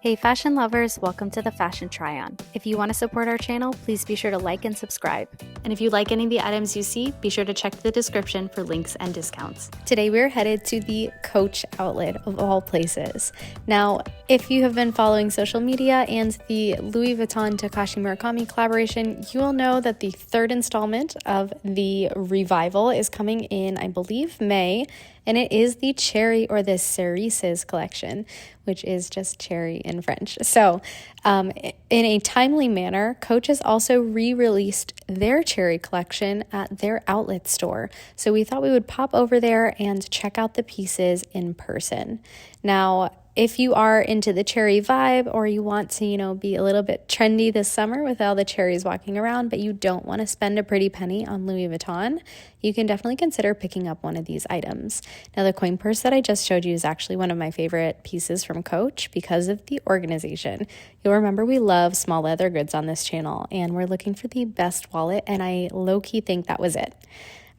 Hey fashion lovers, welcome to the Fashion Try-On. If you want to support our channel, please be sure to like and subscribe. And if you like any of the items you see, be sure to check the description for links and discounts. Today we're headed to the Coach outlet of all places. Now, if you have been following social media and the Louis Vuitton Takashi Murakami collaboration, you will know that the third installment of the revival is coming in, I believe, May. And it is the cherry or the cerises collection, which is just cherry in French. So in a timely manner, Coach has also re-released their cherry collection at their outlet store. So we thought we would pop over there and check out the pieces in person. Now, if you are into the cherry vibe or you want to, be a little bit trendy this summer with all the cherries walking around, but you don't want to spend a pretty penny on Louis Vuitton, you can definitely consider picking up one of these items. Now, the coin purse that I just showed you is actually one of my favorite pieces from Coach because of the organization. You'll remember we love small leather goods on this channel, and we're looking for the best wallet, and I low-key think that was it.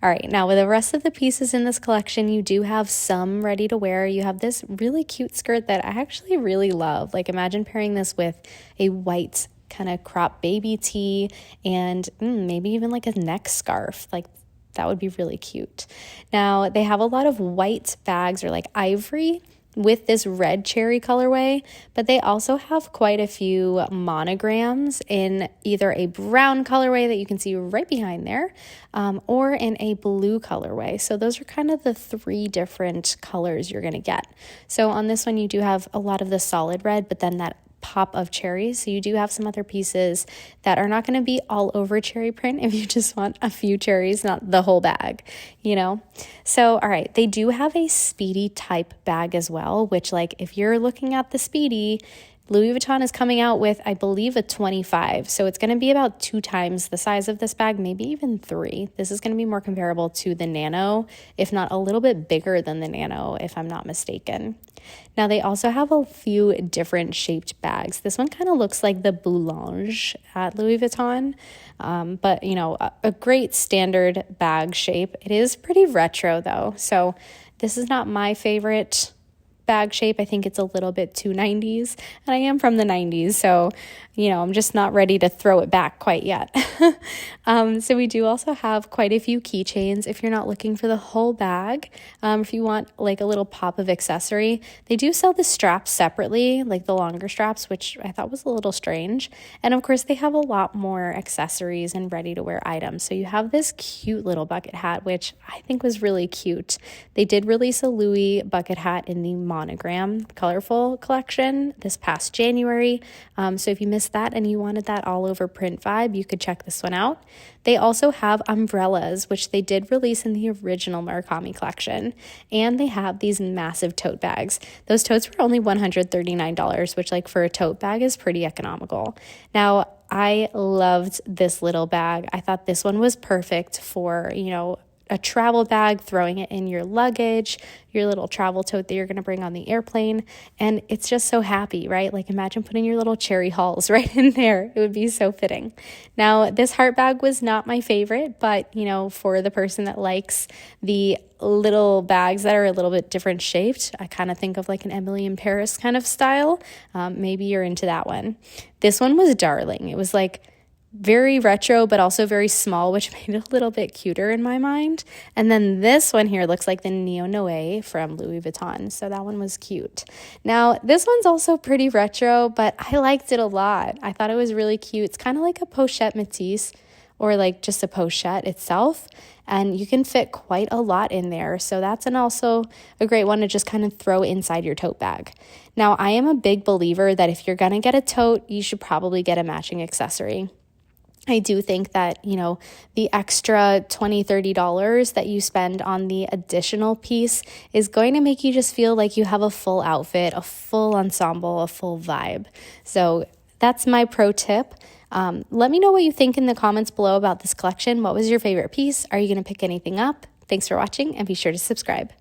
All right, now with the rest of the pieces in this collection, you do have some ready to wear. You have this really cute skirt that I actually really love. Like, imagine pairing this with a white kind of crop baby tee and maybe even like a neck scarf. Like, that would be really cute. Now, they have a lot of white bags or like ivory with this red cherry colorway, but they also have quite a few monograms in either a brown colorway that you can see right behind there, or in a blue colorway. So those are kind of the three different colors you're going to get. So on this one, you do have a lot of the solid red, but then that pop of cherries. So you do have some other pieces that are not going to be all over cherry print if you just want a few cherries, not the whole bag, So, all right, they do have a Speedy type bag as well, which like if you're looking at the Speedy, Louis Vuitton is coming out with, I believe, a 25. So it's going to be about 2 times the size of this bag, maybe even 3. This is going to be more comparable to the Nano, if not a little bit bigger than the Nano, if I'm not mistaken. Now, they also have a few different shaped bags. This one kind of looks like the Boulange at Louis Vuitton, but, a great standard bag shape. It is pretty retro, though. So this is not my favorite bag shape. I think it's a little bit too 90s, and I am from the 90s, so I'm just not ready to throw it back quite yet. So we do also have quite a few keychains if you're not looking for the whole bag. If you want like a little pop of accessory, they do sell the straps separately, like the longer straps, which I thought was a little strange. And of course, they have a lot more accessories and ready to wear items. So you have this cute little bucket hat, which I think was really cute. They did release a Louis bucket hat in the monogram colorful collection this past January. So if you missed that and you wanted that all over print vibe, you could check this one out. They also have umbrellas, which they did release in the original Murakami collection. And they have these massive tote bags. Those totes were only $139, which like for a tote bag is pretty economical. Now, I loved this little bag. I thought this one was perfect for, a travel bag, throwing it in your luggage, your little travel tote that you're going to bring on the airplane. And it's just so happy, right? Like imagine putting your little cherry hulls right in there. It would be so fitting. Now, this heart bag was not my favorite, but for the person that likes the little bags that are a little bit different shaped, I kind of think of like an Emily in Paris kind of style. Maybe you're into that one. This one was darling. It was like very retro, but also very small, which made it a little bit cuter in my mind. And then this one here looks like the Neo Noe from Louis Vuitton. So that one was cute. Now, this one's also pretty retro, but I liked it a lot. I thought it was really cute. It's kind of like a pochette Matisse or like just a pochette itself. And you can fit quite a lot in there. So that's also a great one to just kind of throw inside your tote bag. Now, I am a big believer that if you're going to get a tote, you should probably get a matching accessory. I do think that, the extra $20, $30 that you spend on the additional piece is going to make you just feel like you have a full outfit, a full ensemble, a full vibe. So that's my pro tip. Let me know what you think in the comments below about this collection. What was your favorite piece? Are you going to pick anything up? Thanks for watching and be sure to subscribe.